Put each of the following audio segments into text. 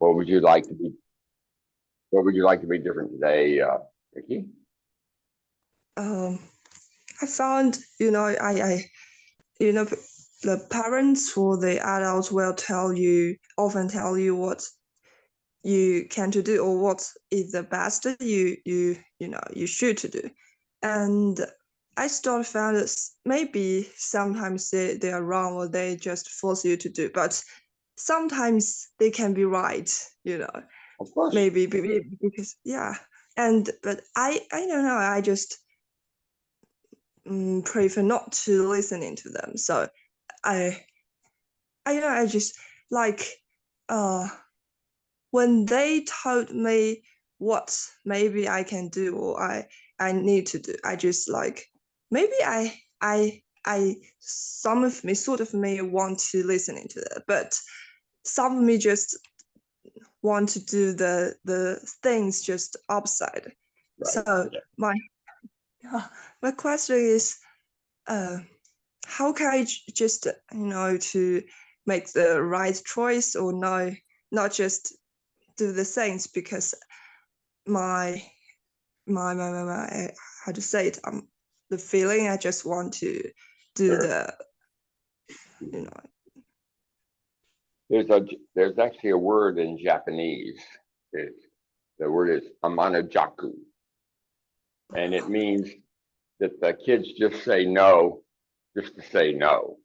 What would you like to be? What would you like to be different today, Ricky? Um, I found, you know, the parents or the adults will often tell you what you can to do or what is the best you should to do. And I still found that maybe sometimes they are wrong or they just force you to do, but sometimes they can be right, Of course. maybe because yeah. And but I don't know, I just prefer not to listening to them. So I I just like uh when they told me what maybe I can do or I need to do, I just like maybe I some of me sort of me want to listening to that, but some of me just want to do the things just opposite. Right. So Yeah. my question is, uh, how can I just to make the right choice or not just do the things because my how to say it, the feeling I just want to do Sure. the you know There's a there's actually a word in Japanese. It's, the word is amanajaku, and it means that the kids just say no, just to say no.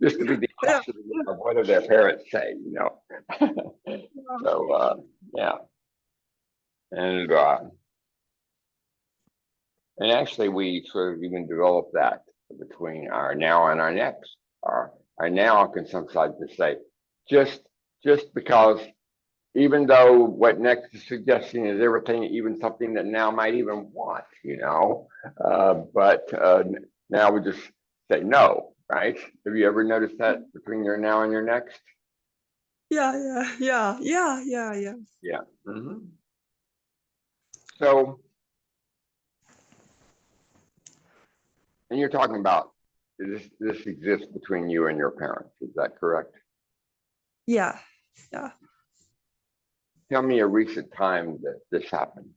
Just to be the yeah, opposite of what their parents say. So yeah, and uh, and actually we sort of even developed that between our now and our next. Our now can sometimes just say, just just because even though what next is suggesting is everything, even something that now might even want. But now we just say no, right? Have you ever noticed that between your now and your next? yeah. Yeah. Hmm. So, and you're talking about this exists between you and your parents, is that correct? Yeah, yeah. Tell me a recent time that this happened.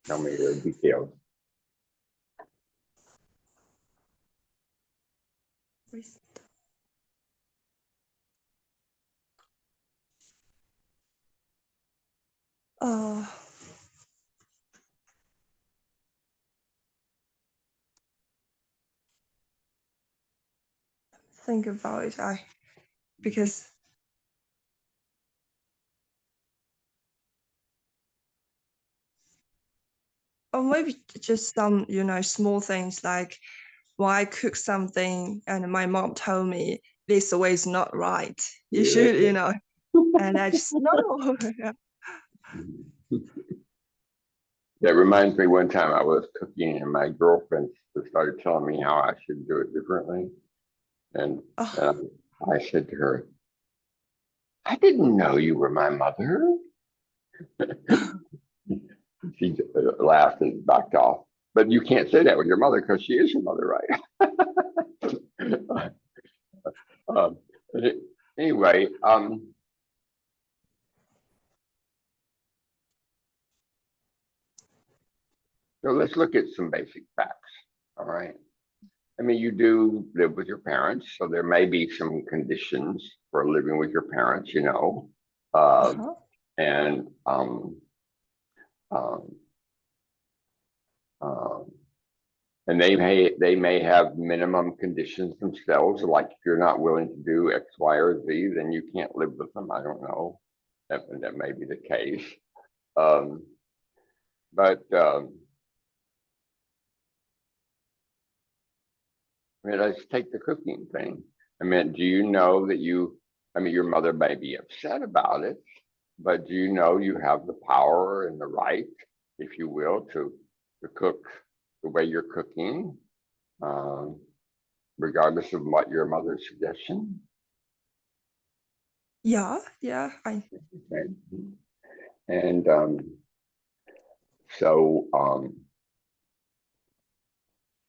Tell me the details. Uh, think about it. I because or maybe just some small things like when I cook something and my mom told me this way is not right. You Yeah. should, and I just no. That reminds me one time I was cooking and my girlfriend started telling me how I should do it differently. And Oh, um, I said to her, I didn't know you were my mother. She laughed and backed off. But you can't say that with your mother because she is your mother, right? um, anyway, so let's look at some basic facts. All right. I mean, you do live with your parents, so there may be some conditions for living with your parents. Uh, uh-huh. and um, um, and they may have minimum conditions themselves. Like if you're not willing to do X, Y, or Z, then you can't live with them. I don't know. That may be the case. Um, but I mean, let's take the cooking thing. I mean, do you know that I mean, your mother may be upset about it, but do you know you have the power and the right, if you will, to cook the way you're cooking, um, regardless of what your mother's suggestion? Yeah. I Okay. And so,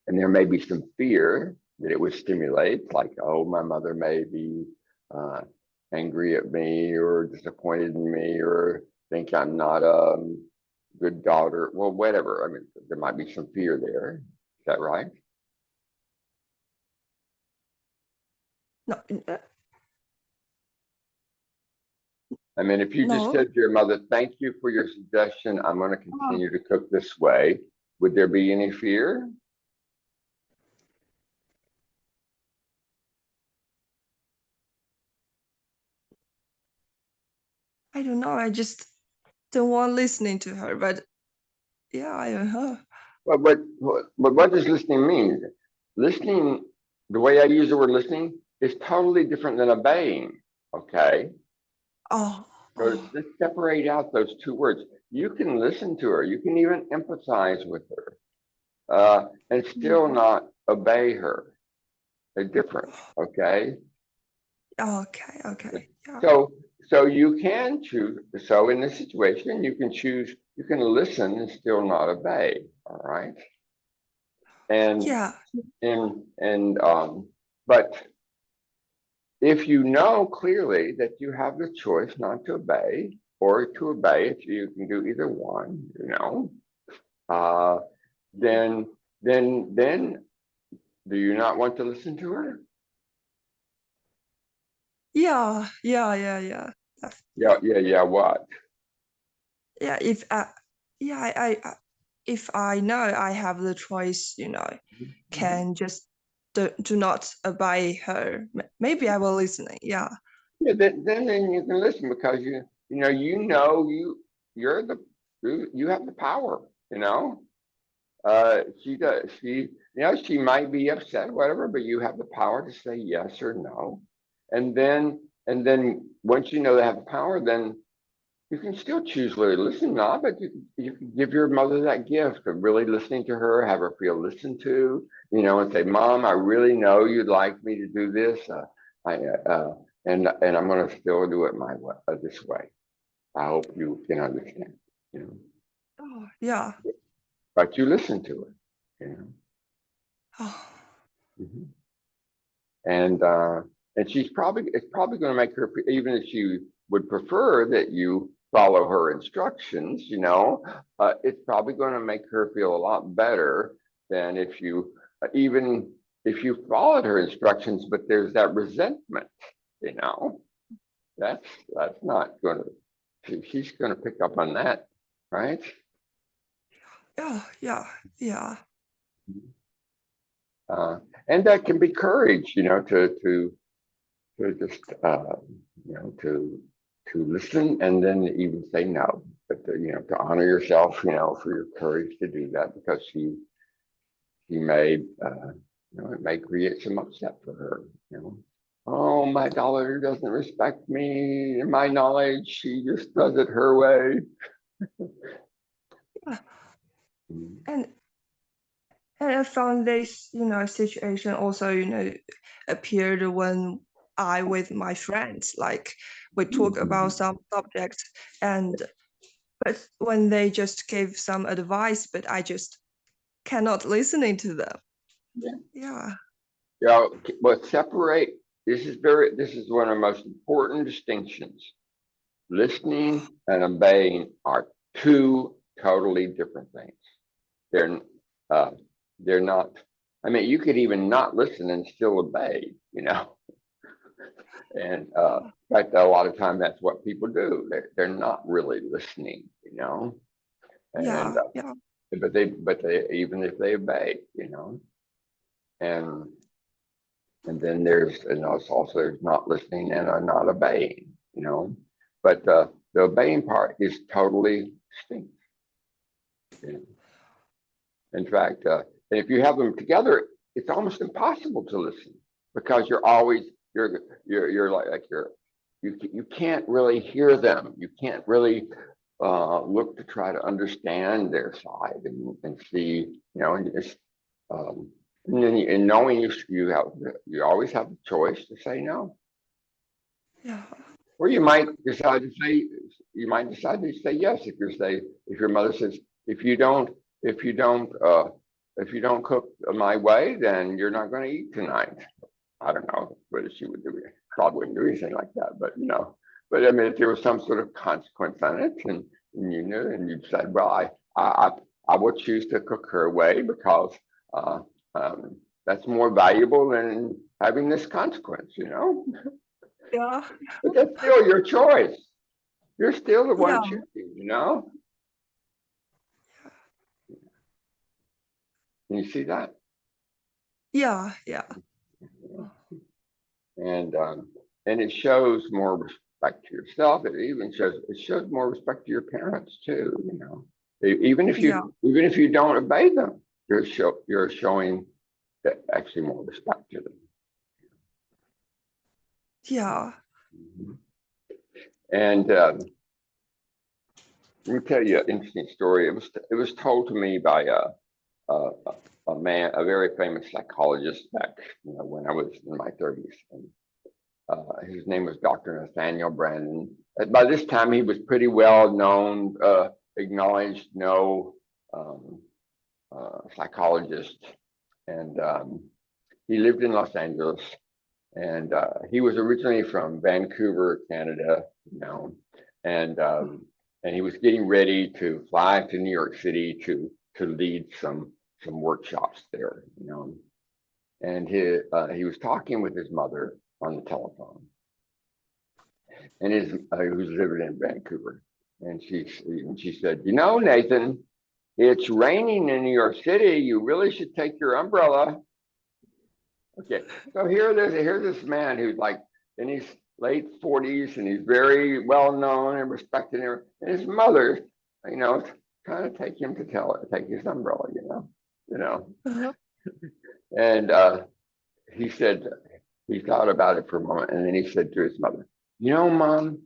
and there may be some fear that it would stimulate, like, oh, my mother may be uh, angry at me or disappointed in me or think I'm not a good daughter. Well, whatever. I mean, there might be some fear there. Is that right? No, I mean, if you just no. said to your mother, thank you for your suggestion, I'm going to Oh, continue to cook this way, would there be any fear? I don't know. I just don't want listening to her. But yeah, I don't know. What does listening mean? Listening, the way I use the word listening, is totally different than obeying. Okay. Oh, So oh, let's separate out those two words. You can listen to her, you can even empathize with her, and still mhm. not obey her. They're different. Okay. Okay, okay. Yeah, So, so you can choose. So in this situation, you can choose. You can listen and still not obey. All right. And yeah, and but if you know clearly that you have the choice not to obey or to obey, if you can do either one, uh, then then do you not want to listen to her? yeah, yeah, yeah, yeah. Yeah. What? Yeah, if yeah, if I know I have the choice, Mhm. can just do not obey her. Maybe I will listen. Yeah, Yeah, then you can listen because you're the you have the power. She does. She might be upset, whatever, but you have the power to say yes or no. And then once you know they have the power, then you can still choose whether to listen or not, but you can give your mother that gift of really listening to her, have her feel listened to, and say, Mom, I really know you'd like me to do this. I and I'm going to still do it my way, this way. I hope you can understand, you know. oh, yeah. But you listen to her, Oh, Mhm. and it's probably going to make her, even if she would prefer that you follow her instructions, it's probably going to make her feel a lot better than if you even if you followed her instructions, but there's that resentment, you know that's not going to she's going to pick up on that, right? yeah, yeah, yeah. uh, and that can be courage, to just to listen and then even say no, but to honor yourself, for your courage to do that, because she may it may create some upset for her. Oh, my daughter doesn't respect me. In my knowledge, she just does it her way. Yeah. Mhm. And I found this, situation also, appeared when I with my friends, like we talk about some subjects, and but when they just give some advice, but I just cannot listening to them. Yeah. Yeah, But separate. This is one of the most important distinctions. Listening and obeying are two totally different things. They're uh, they're not. I mean, you could even not listen and still obey. And in fact, a lot of times that's what people do. They're not really listening. And yeah, yeah, but they even if they obey, and then there's not listening and not obeying. But the obeying part is totally distinct. You know? In fact, if you have them together, it's almost impossible to listen because you're like you can't really hear them. You can't really look to try to understand their side and see, and just and then and knowing you always have the choice to say no, yeah, or you might decide to say yes if your mother says, if you don't if you don't if you don't cook my way, then you're not going to eat tonight. I don't know what she would do. probably wouldn't do anything like that, but but I mean, if there was some sort of consequence on it, and you knew, and you said, well, I will choose to cook her way because uh, that's more valuable than having this consequence, Yeah. But that's still your choice. You're still the one Yeah. choosing. Can you see that? Yeah. Yeah. And it shows more respect to yourself. It shows more respect to your parents too. Even if Yeah. you don't obey them, you're showing actually more respect to them. Yeah. Mhm. And let me tell you an interesting story. It was told to me by a, a man, a very famous psychologist back, when I was in my 30s. And his name was Dr. Nathaniel Brandon. By this time, he was pretty well known, acknowledged, um, psychologist, and he lived in Los Angeles. And he was originally from Vancouver, Canada, and he was getting ready to fly to New York City to lead some workshops there. And he was talking with his mother on the telephone, and who's living in Vancouver, and she said, Nathan, it's raining in New York City. You really should take your umbrella. Okay, so here's this man who's like in his late 40s, and he's very well known and respected, and his mother, trying to take him to take his umbrella, Uh-huh. and he said he thought about it for a moment, and then he said to his mother, Mom,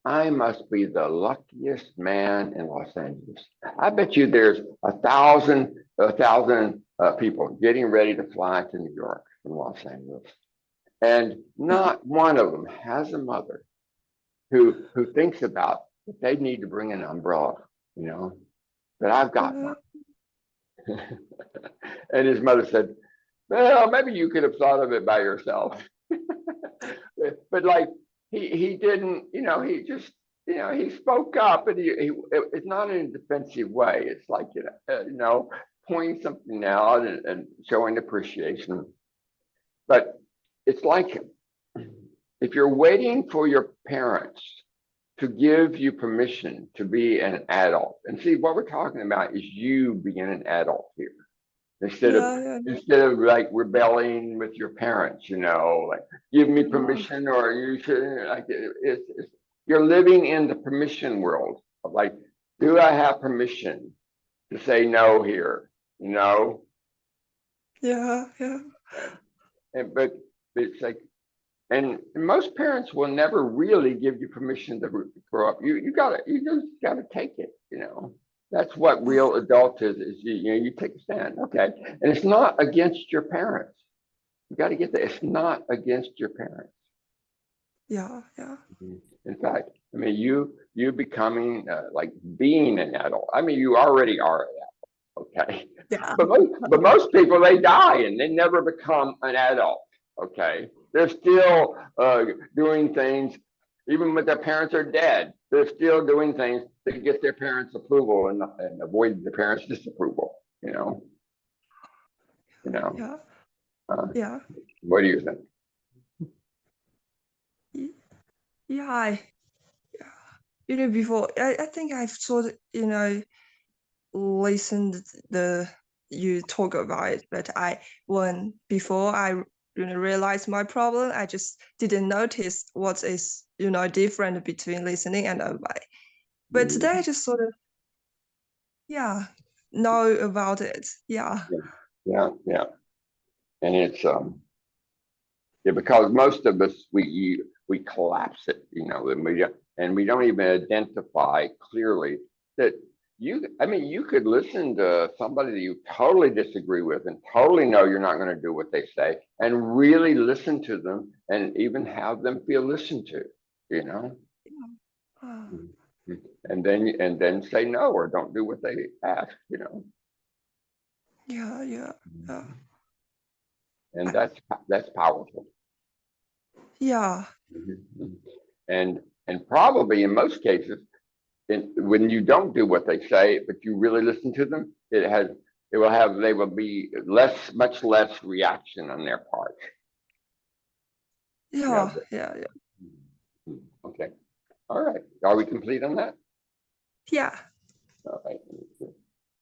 I must be the luckiest man in Los Angeles. I bet you there's a thousand people getting ready to fly to New York from Los Angeles, and not one of them has a mother who thinks about that they need to bring an umbrella. But I've got Uh-huh. one. And his mother said, well, maybe you could have thought of it by yourself. But like he didn't, he just, he spoke up, and it's not in a defensive way. It's like, pointing something out and showing appreciation. But it's like if you're waiting for your parents to give you permission to be an adult, and see, what we're talking about is you being an adult here. Instead of Yeah. like rebelling with your parents, like give me Yeah. permission, or you should, like you're living in the permission world of like, do I have permission to say no here? Yeah. But it's like, and most parents will never really give you permission to grow up. You just gotta take it. That's what real adult is you take a stand, okay? And it's not against your parents. You got to get that. It's not against your parents. Yeah. In fact, I mean, you becoming like being an adult. I mean, you already are an adult, okay? Yeah. But most people, they die and they never become an adult, okay? They're still doing things, even when their parents are dead. They're still doing things to get their parents' approval and avoid the parents' disapproval. You know. Yeah. Uh, Yeah. what do you think? Yeah. Before I think I've sort of, listened you talk about it, but when before I realized my problem, I just didn't notice what is different between listening and obey. But today I just sort of know about it. Yeah. Yeah. And it's yeah, because most of us we collapse it, and we don't even identify clearly that you could listen to somebody that you totally disagree with and totally know you're not going to do what they say, and really listen to them and even have them feel listened to, you know, Oh, and then say no or don't do what they ask. yeah. And that's powerful. Yeah. Mhm. And probably in most cases, when you don't do what they say, but you really listen to them, they will be much less reaction on their part. Yeah. Yeah. Okay. All right. Are we complete on that? Yeah.